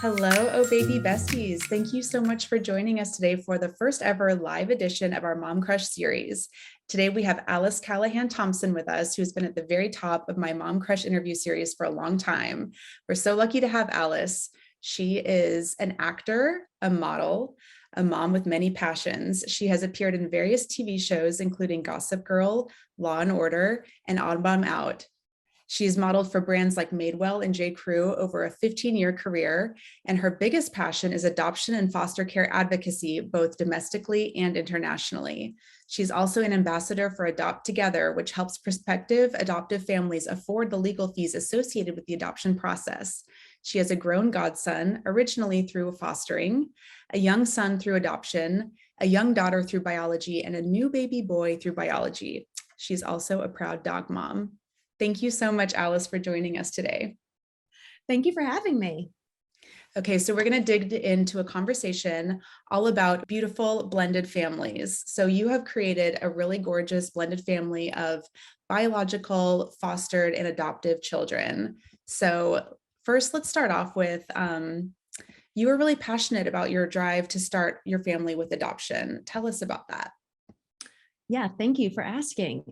Hello, Oh Baby Besties. Thank you so much for joining us today for the first ever live edition of our Mom Crush series. Today we have Alice Callahan Thompson with us, who's been at the very top of my Mom Crush interview series for a long time. We're so lucky to have Alice. She is an actor, a model, a mom with many passions. She has appeared in various TV shows, including Gossip Girl, Law and Order, and Odd Mom Out. She's modeled for brands like Madewell and J. Crew over a 15-year career, and her biggest passion is adoption and foster care advocacy, both domestically and internationally. She's also an ambassador for Adopt Together, which helps prospective adoptive families afford the legal fees associated with the adoption process. She has a grown godson, originally through fostering, a young son through adoption, a young daughter through biology, and a new baby boy through biology. She's also a proud dog mom. Thank you so much, Alice, for joining us today. Thank you for having me. Okay, so we're going to dig into a conversation all about beautiful blended families. So you have created a really gorgeous blended family of biological, fostered, and adoptive children. So first, let's start off with, you were really passionate about your drive to start your family with adoption. Tell us about that. Yeah, thank you for asking.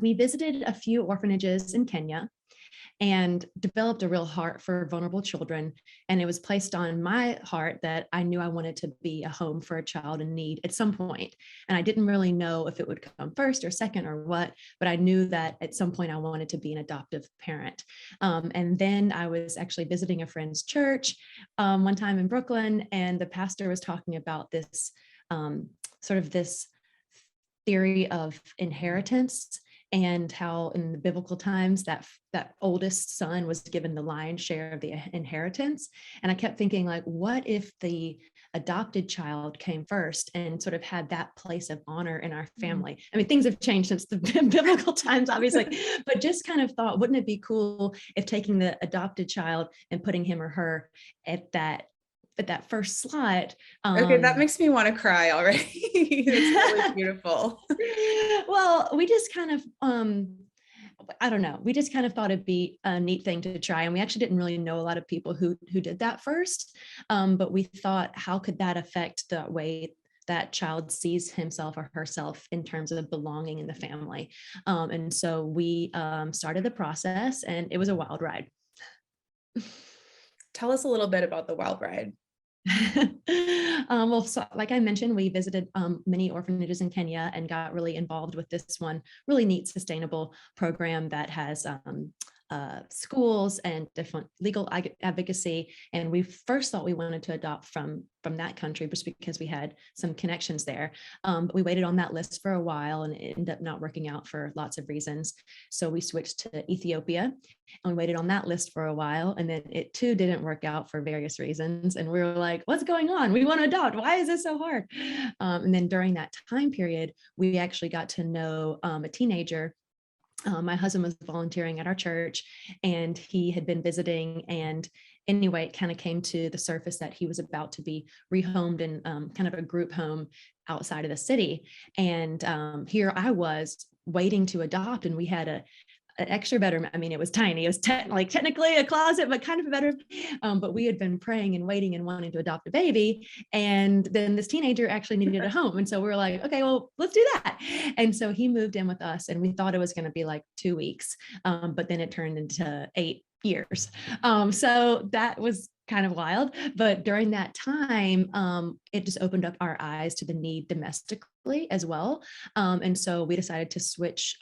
We visited a few orphanages in Kenya and developed a real heart for vulnerable children. And it was placed on my heart that I knew I wanted to be a home for a child in need at some point. And I didn't really know if it would come first or second or what, but I knew that at some point I wanted to be an adoptive parent. And then I was actually visiting a friend's church one time in Brooklyn, and the pastor was talking about this sort of this theory of inheritance, and how in the biblical times that oldest son was given the lion's share of the inheritance. And I kept thinking, like, what if the adopted child came first and sort of had that place of honor in our family? I mean, things have changed since the biblical times, obviously, but just kind of thought, wouldn't it be cool if taking the adopted child and putting him or her at that first slot. Okay, that makes me want to cry already. It's really beautiful. Well, we just kind of, I don't know, we just kind of thought it'd be a neat thing to try. And we actually didn't really know a lot of people who did that first. But we thought, how could that affect the way that child sees himself or herself in terms of belonging in the family? And so we started the process, and it was a wild ride. Tell us a little bit about the wild ride. Well, so like I mentioned, we visited many orphanages in Kenya and got really involved with this one really neat, sustainable program that has schools and different legal advocacy. And we first thought we wanted to adopt from that country just because we had some connections there. But we waited on that list for a while, and it ended up not working out for lots of reasons. So we switched to Ethiopia, and we waited on that list for a while, and then it too didn't work out for various reasons. And we were like, what's going on? We want to adopt. Why is this so hard? And then during that time period, we actually got to know a teenager. My husband was volunteering at our church, and he had been visiting, and anyway, it kind of came to the surface that he was about to be rehomed in kind of a group home outside of the city. And here I was waiting to adopt, and we had an extra bedroom. I mean, it was tiny. It was technically a closet, but kind of a bedroom. But we had been praying and waiting and wanting to adopt a baby. And then this teenager actually needed a home. And so we were like, okay, well, let's do that. And so he moved in with us, and we thought it was going to be like 2 weeks. But then it turned into 8 years. So that was kind of wild. But during that time, it just opened up our eyes to the need domestically as well. And so we decided to switch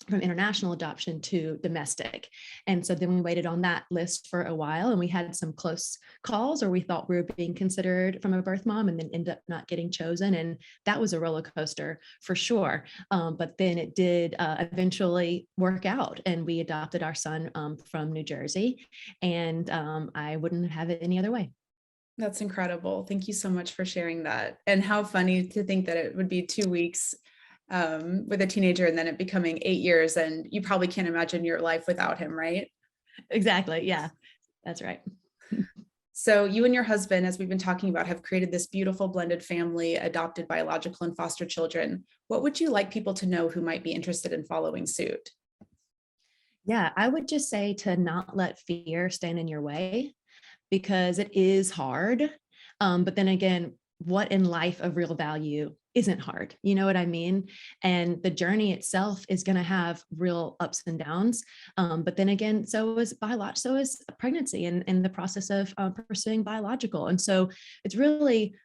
from international adoption to domestic. And so then we waited on that list for a while, and we had some close calls, or we thought we were being considered from a birth mom, and then ended up not getting chosen. And that was a roller coaster for sure. But then it did eventually work out, and we adopted our son from New Jersey. And I wouldn't have it any other way. That's incredible. Thank you so much for sharing that. And how funny to think that it would be 2 weeks with a teenager, and then it becoming 8 years, and you probably can't imagine your life without him, right? Exactly. Yeah, that's right. So you and your husband, as we've been talking about, have created this beautiful blended family, adopted biological and foster children. What would you like people to know who might be interested in following suit? Yeah, I would just say to not let fear stand in your way. because it is hard. But then again, what in life of real value isn't hard? You know what I mean? And the journey itself is going to have real ups and downs. But then again, so is pregnancy and the process of pursuing biological. And so it's really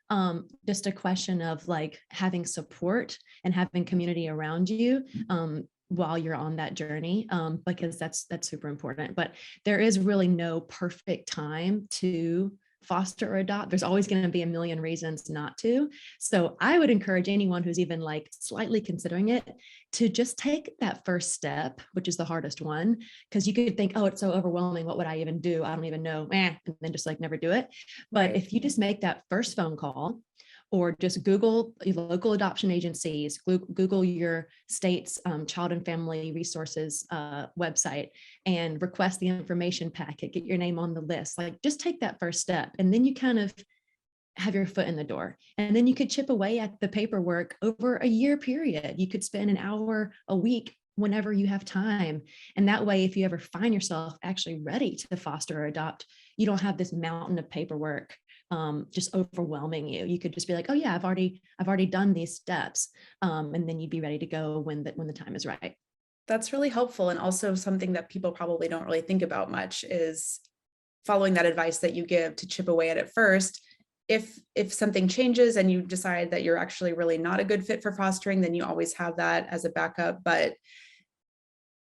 just a question of like having support and having community around you. While you're on that journey, because that's super important. But there is really no perfect time to foster or adopt. There's always going to be a million reasons not to. So I would encourage anyone who's even like slightly considering it to just take that first step, which is the hardest one, because you could think, oh, it's so overwhelming. What would I even do? I don't even know. And then just like never do it. But Right. if you just make that first phone call, or just Google local adoption agencies, Google your state's child and family resources website and request the information packet, get your name on the list. Like just take that first step. And then you kind of have your foot in the door. And then you could chip away at the paperwork over a year period. You could spend an hour a week whenever you have time. And that way, if you ever find yourself actually ready to foster or adopt, you don't have this mountain of paperwork just overwhelming you. You could just be like, oh yeah, I've already done these steps. And then you'd be ready to go when the time is right. That's really helpful. And also something that people probably don't really think about much is following that advice that you give to chip away at it first. If something changes and you decide that you're actually really not a good fit for fostering, then you always have that as a backup. But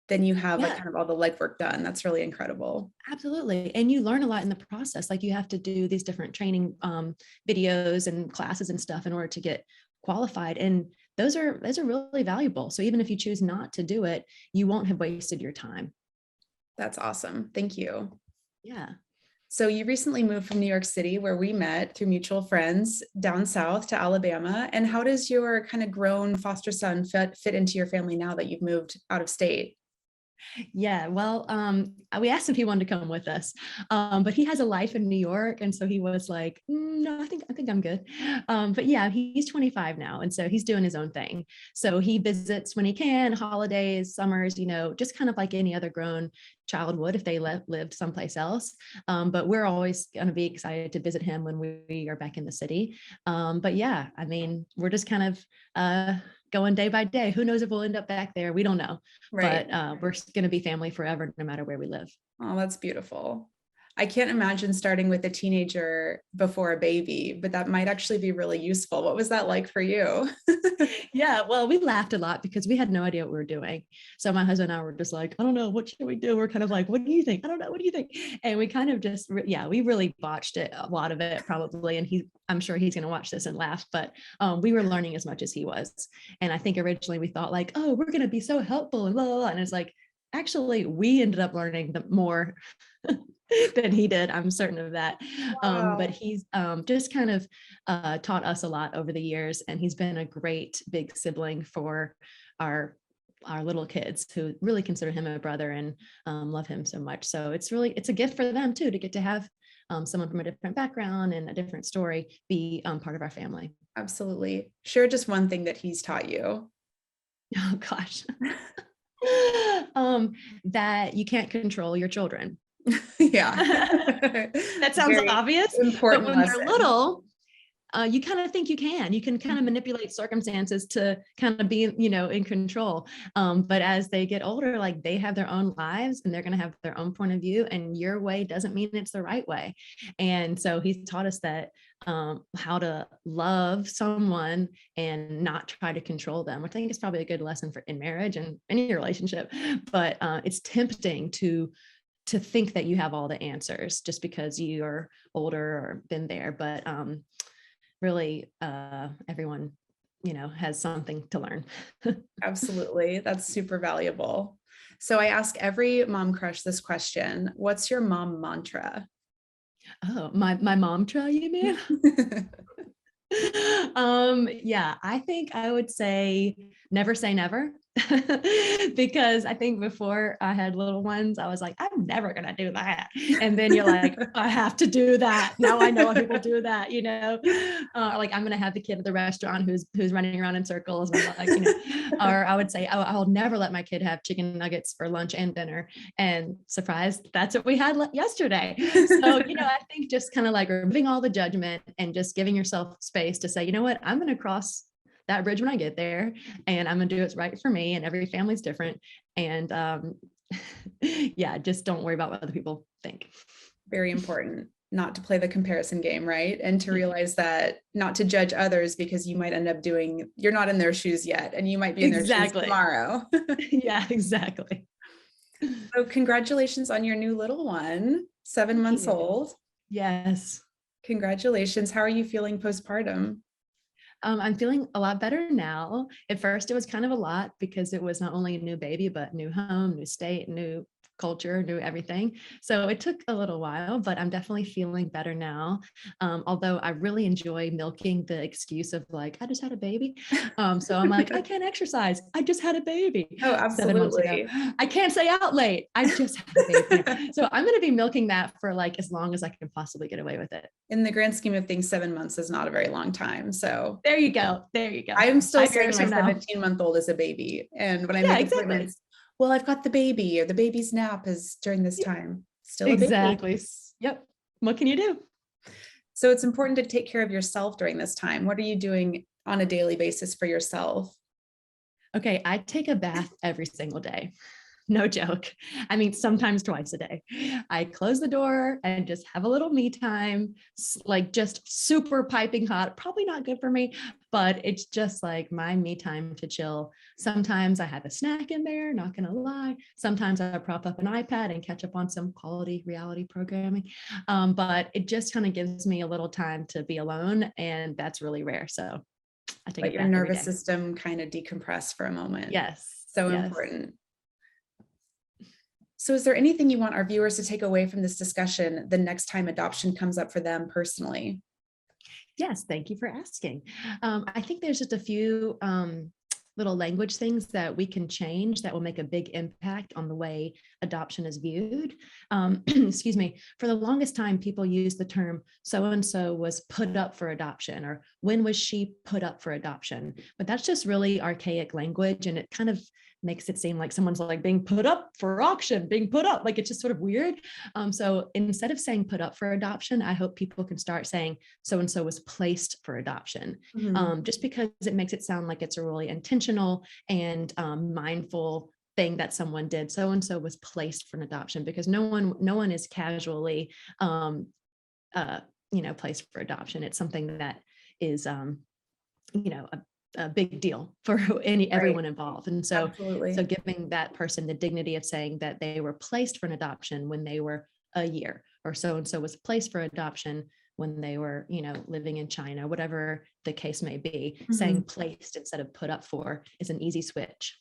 then you have like kind of all the legwork done. That's really incredible. Absolutely. And you learn a lot in the process. Like you have to do these different training videos and classes and stuff in order to get qualified. And those are really valuable. So even if you choose not to do it, you won't have wasted your time. That's awesome. Thank you. Yeah. So you recently moved from New York City, where we met through mutual friends, down south to Alabama. And how does your kind of grown foster son fit into your family now that you've moved out of state? Yeah, well, we asked him if he wanted to come with us, but he has a life in New York, and so he was like, "No, I think I'm good." But yeah, he's 25 now, and so he's doing his own thing. So he visits when he can, holidays, summers, just kind of like any other grown child would if they lived someplace else. But we're always going to be excited to visit him when we are back in the city. But yeah, I mean, we're just kind of going day by day. Who knows if we'll end up back there? We don't know. Right. But we're going to be family forever, no matter where we live. Oh, that's beautiful. I can't imagine starting with a teenager before a baby, but that might actually be really useful. What was that like for you? Yeah, well, we laughed a lot because we had no idea what we were doing. So my husband and I were just like, I don't know, what should we do? We're kind of like, what do you think? I don't know, what do you think? And we kind of just, we really botched it, a lot of it probably. And I'm sure he's going to watch this and laugh, but we were learning as much as he was. And I think originally we thought like, oh, we're going to be so helpful and blah, blah, blah. And it's like, actually, we ended up learning more than he did. I'm certain of that. Wow. But he's just kind of taught us a lot over the years. And he's been a great big sibling for our little kids who really consider him a brother and love him so much. So it's a gift for them too, to get to have someone from a different background and a different story be part of our family. Absolutely. Share just one thing that he's taught you. Oh gosh. That you can't control your children. Yeah. That sounds Very obvious, important but when lesson. they're little, you kind of think you can kind of manipulate circumstances to kind of be, in control. But as they get older, like they have their own lives and they're going to have their own point of view, and your way doesn't mean it's the right way. And so he's taught us that how to love someone and not try to control them, which I think is probably a good lesson in marriage and any relationship. But it's tempting to think that you have all the answers just because you are older or been there. But really everyone has something to learn. Absolutely. That's super valuable. So I ask every mom crush this question: what's your mom mantra? Oh, my mantra, you mean? Yeah, I think I would say never say never. because I think before I had little ones, I was like, I'm never going to do that. And then you're like, I have to do that. Now I know why people do that, like I'm going to have the kid at the restaurant who's running around in circles. And I'm like, or I would say, oh, I'll never let my kid have chicken nuggets for lunch and dinner. And surprise, that's what we had yesterday. So, I think just kind of like removing all the judgment and just giving yourself space to say, you know what, I'm going to cross that bridge when I get there, and I'm gonna do what's right for me, and every family's different. And yeah, just don't worry about what other people think. Very important not to play the comparison game, right? And to realize that not to judge others, because you might end up you're not in their shoes yet, and you might be in their shoes tomorrow. Yeah, exactly. So congratulations on your new little one, 7 months old. Yes. Congratulations. How are you feeling postpartum? I'm feeling a lot better now. At first, it was kind of a lot because it was not only a new baby, but new home, new state, new culture, new everything. So it took a little while, but I'm definitely feeling better now. Although I really enjoy milking the excuse of like, I just had a baby. So I'm like, I can't exercise. I just had a baby. Oh, 7 months ago. absolutely. I can't stay out late. I just had a baby. So I'm going to be milking that for like as long as I can possibly get away with it. In the grand scheme of things, 7 months is not a very long time. So there you go. There you go. I'm still saying my 17-month-old is a baby. And when I make appointments, well, I've got the baby, or the baby's nap is during this time. Still a baby. Exactly. Yep. What can you do? So it's important to take care of yourself during this time. What are you doing on a daily basis for yourself? Okay, I take a bath every single day. No joke. I mean, sometimes twice a day. I close the door and just have a little me time, like just super piping hot. Probably not good for me, but it's just like my me time to chill. Sometimes I have a snack in there, not gonna lie. Sometimes I prop up an iPad and catch up on some quality reality programming. But it just kind of gives me a little time to be alone, and that's really rare. So I take Let your nervous system kind of decompress for a moment. Yes. So important. So is there anything you want our viewers to take away from this discussion the next time adoption comes up for them personally? Yes, thank you for asking. I think there's just a few little language things that we can change that will make a big impact on the way adoption is viewed. Excuse me. For the longest time, people use the term so-and-so was put up for adoption, or when was she put up for adoption? But that's just really archaic language, and it kind of makes it seem like someone's like being put up for auction, being put up, like it's just sort of weird. So instead of saying put up for adoption, I hope people can start saying so-and-so was placed for adoption, just because it makes it sound like it's a really intentional and mindful thing that someone did. So-and-so was placed for an adoption, because no one is casually, placed for adoption. It's something that is, a big deal for everyone involved. And so, so giving that person the dignity of saying that they were placed for an adoption when they were a year, or so-and-so was placed for adoption when they were, living in China, whatever the case may be, saying placed instead of put up for is an easy switch.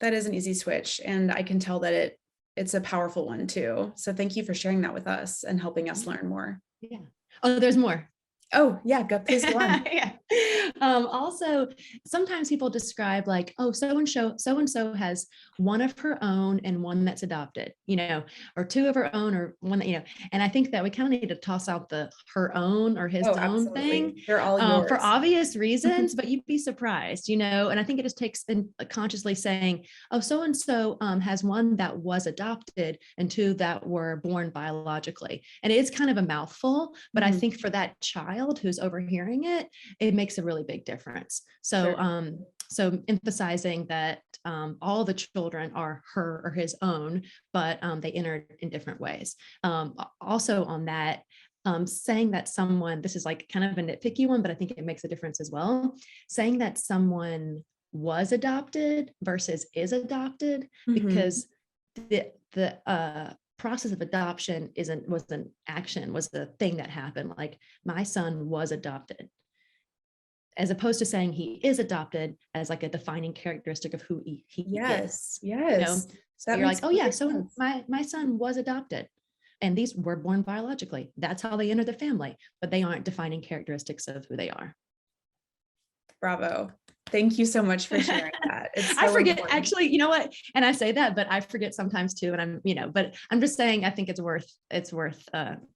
That is an easy switch. And I can tell that it's a powerful one too. So thank you for sharing that with us and helping us learn more. Yeah. Oh, there's more. Oh yeah, please go on. Yeah. Also, sometimes people describe like, oh, so-and-so has one of her own and one that's adopted, or two of her own, or one that, and I think that we kind of need to toss out the her own or his own thing. They're all yours. For obvious reasons, but you'd be surprised, and I think it just takes consciously saying, oh, so-and-so has one that was adopted and two that were born biologically. And it is kind of a mouthful, but I think for that child who's overhearing it, it makes a really big difference. So, so emphasizing that all the children are her or his own, but they entered in different ways. Also on that, saying that someone, this is like kind of a nitpicky one, but I think it makes a difference as well. Saying that someone was adopted versus is adopted, because the process of adoption was an action, was the thing that happened. Like my son was adopted, as opposed to saying he is adopted as like a defining characteristic of who he is. Yes. So you're like, oh yeah, so my son was adopted, and these were born biologically. That's how they enter the family, but they aren't defining characteristics of who they are. Bravo. Thank you so much for sharing that. It's I so forget, important. actually, you know what? And I say that, but I forget sometimes too. And but I'm just saying, I think it's worth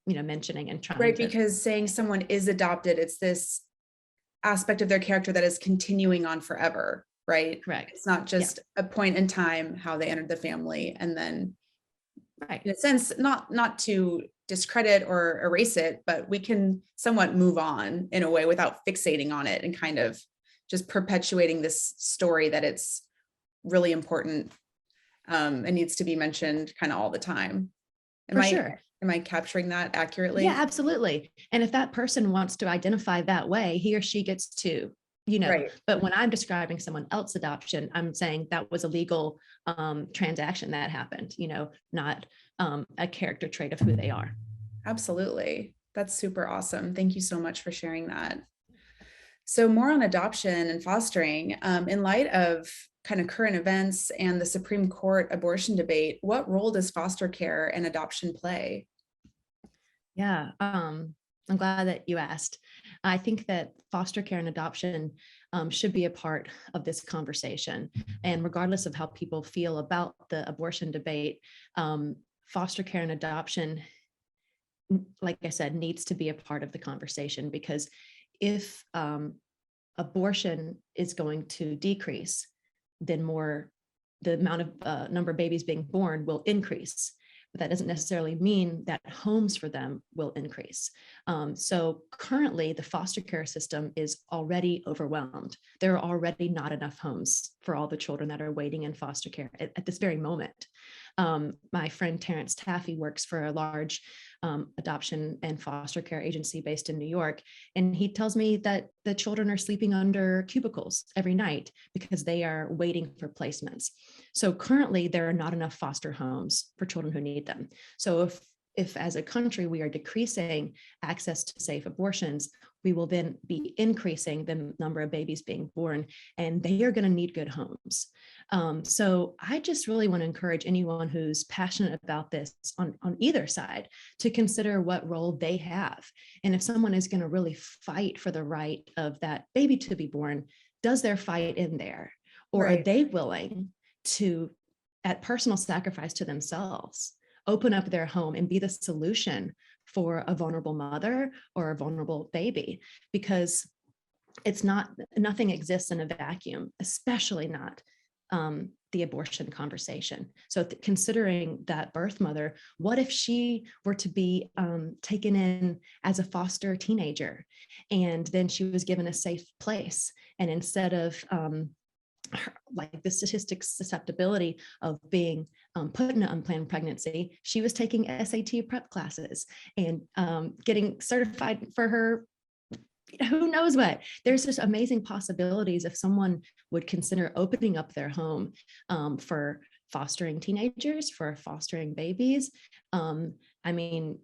mentioning and trying Right, to. because saying someone is adopted, it's this aspect of their character that is continuing on forever, right? Correct. It's not Yeah. just a point in time how they entered the family, and then Right. in a sense, not to discredit or erase it, but we can somewhat move on in a way without fixating on it and kind of just perpetuating this story that it's really important, and needs to be mentioned kind of all the time. For sure. Am I capturing that accurately? Yeah, absolutely. And if that person wants to identify that way, he or she gets to, Right. but when I'm describing someone else's adoption, I'm saying that was a legal transaction that happened, not a character trait of who they are. Absolutely. That's super awesome. Thank you so much for sharing that. So more on adoption and fostering, in light of kind of current events and the Supreme Court abortion debate, what role does foster care and adoption play? Yeah, I'm glad that you asked. I think that foster care and adoption should be a part of this conversation. And regardless of how people feel about the abortion debate, foster care and adoption, like I said, needs to be a part of the conversation, because if abortion is going to decrease, then the amount of number of babies being born will increase. But that doesn't necessarily mean that homes for them will increase. So currently, the foster care system is already overwhelmed. There are already not enough homes for all the children that are waiting in foster care at this very moment. My friend Terrence Taffy works for a large adoption and foster care agency based in New York. And he tells me that the children are sleeping under cubicles every night because they are waiting for placements. So currently there are not enough foster homes for children who need them. So if as a country we are decreasing access to safe abortions, we will then be increasing the number of babies being born, and they are going to need good homes. So I just really want to encourage anyone who's passionate about this on either side to consider what role they have. And if someone is going to really fight for the right of that baby to be born, does their fight in there? Or are they willing to, at personal sacrifice to themselves, open up their home and be the solution for a vulnerable mother or a vulnerable baby? Because nothing exists in a vacuum, especially not the abortion conversation. So considering that birth mother, what if she were to be taken in as a foster teenager, and then she was given a safe place, and instead of like the statistics susceptibility of being put in an unplanned pregnancy, she was taking SAT prep classes and getting certified for her, who knows what. There's just amazing possibilities if someone would consider opening up their home for fostering teenagers, for fostering babies. I mean,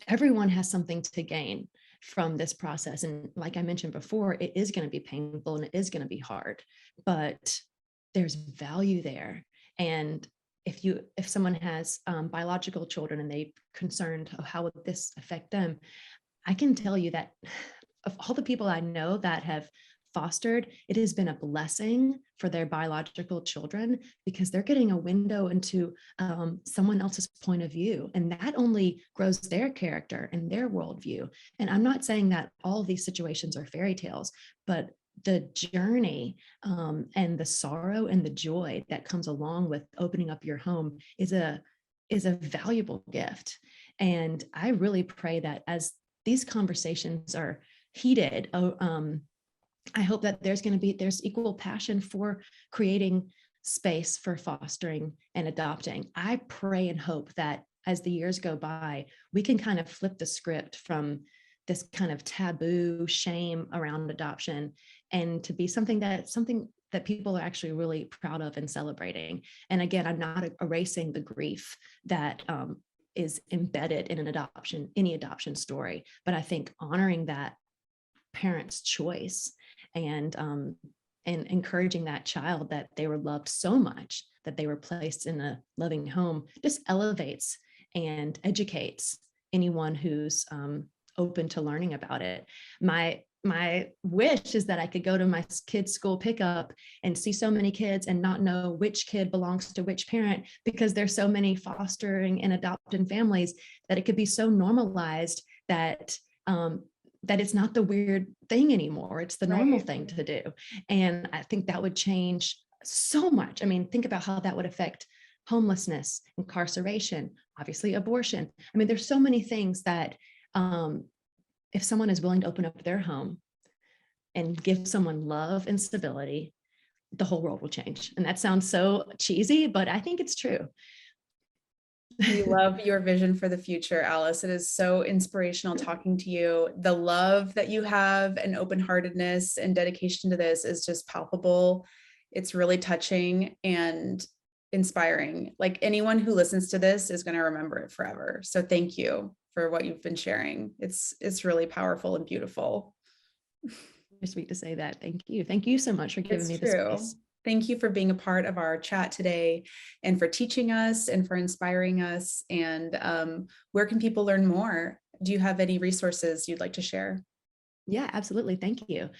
everyone has something to gain from this process. And like I mentioned before, it is going to be painful and it is going to be hard, but there's value there. And if someone has biological children and they're concerned of how would this affect them, I can tell you that of all the people I know that have fostered, it has been a blessing for their biological children, because they're getting a window into someone else's point of view. And that only grows their character and their worldview. And I'm not saying that all of these situations are fairy tales, but the journey and the sorrow and the joy that comes along with opening up your home is a valuable gift. And I really pray that as these conversations are heated, I hope that there's equal passion for creating space for fostering and adopting. I pray and hope that as the years go by, we can kind of flip the script from this kind of taboo shame around adoption, and to be something that people are actually really proud of and celebrating. And again, I'm not erasing the grief that is embedded in any adoption story, but I think honoring that parent's choice and encouraging that child that they were loved so much that they were placed in a loving home just elevates and educates anyone who's open to learning about it. My my wish is that I could go to my kids' school pickup and see so many kids and not know which kid belongs to which parent, because there's so many fostering and adopting families, that it could be so normalized that that it's not the weird thing anymore. It's the normal thing to do. And I think that would change so much. I mean, think about how that would affect homelessness, incarceration, obviously abortion. I mean, there's so many things that if someone is willing to open up their home and give someone love and stability, the whole world will change. And that sounds so cheesy, but I think it's true. We love your vision for the future, Alice. It is so inspirational talking to you. The love that you have and open-heartedness and dedication to this is just palpable. It's really touching and inspiring. Like, anyone who listens to this is going to remember it forever. So thank you for what you've been sharing. It's really powerful and beautiful. You're sweet to say that. Thank you. Thank you so much for giving me this space. Thank you for being a part of our chat today, and for teaching us and for inspiring us. And where can people learn more? Do you have any resources you'd like to share? Yeah, absolutely. Thank you.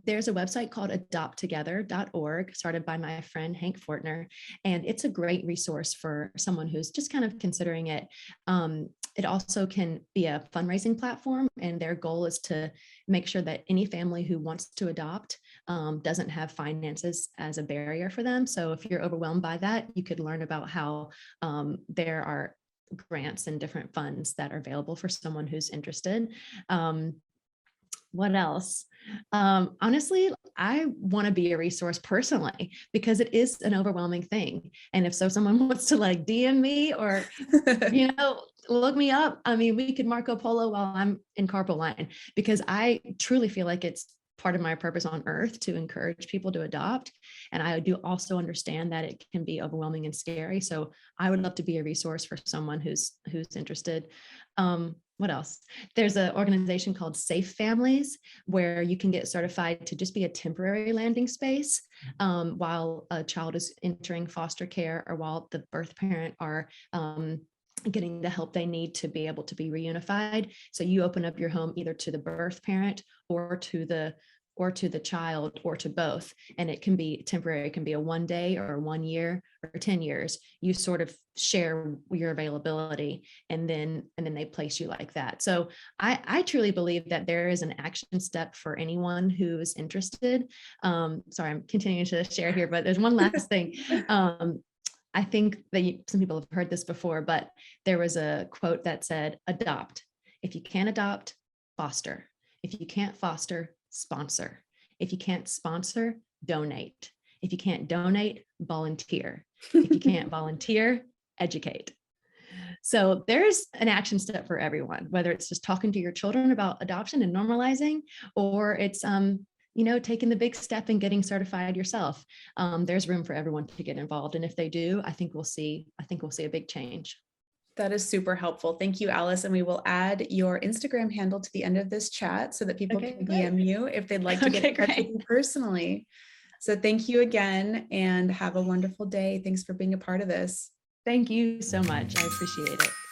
There's a website called adopttogether.org, started by my friend Hank Fortner, and it's a great resource for someone who's just kind of considering it. It also can be a fundraising platform, and their goal is to make sure that any family who wants to adopt doesn't have finances as a barrier for them. So if you're overwhelmed by that, you could learn about how there are grants and different funds that are available for someone who's interested. What else? Honestly, I want to be a resource personally, because it is an overwhelming thing. And if someone wants to like DM me or, look me up. I mean, we could Marco Polo while I'm in carpool line, because I truly feel like it's part of my purpose on earth to encourage people to adopt. And I do also understand that it can be overwhelming and scary. So I would love to be a resource for someone who's interested. What else? There's an organization called Safe Families, where you can get certified to just be a temporary landing space while a child is entering foster care, or while the birth parent are getting the help they need to be able to be reunified. So you open up your home either to the birth parent or to the child, or to both. And it can be temporary. It can be a 1 day or 1 year or 10 years. You sort of share your availability, and then they place you like that. So I truly believe that there is an action step for anyone who is interested. Sorry, I'm continuing to share here, but there's one last thing. I think that some people have heard this before, but there was a quote that said, adopt. If you can't adopt, foster. If you can't foster, sponsor. If you can't sponsor, donate. If you can't donate, volunteer. If you can't volunteer, educate. So there's an action step for everyone, whether it's just talking to your children about adoption and normalizing, or it's taking the big step and getting certified yourself. There's room for everyone to get involved. And if they do, I think we'll see a big change. That is super helpful. Thank you, Alice. And we will add your Instagram handle to the end of this chat so that people can DM you if they'd like to get in touch with you personally. So thank you again, and have a wonderful day. Thanks for being a part of this. Thank you so much. I appreciate it.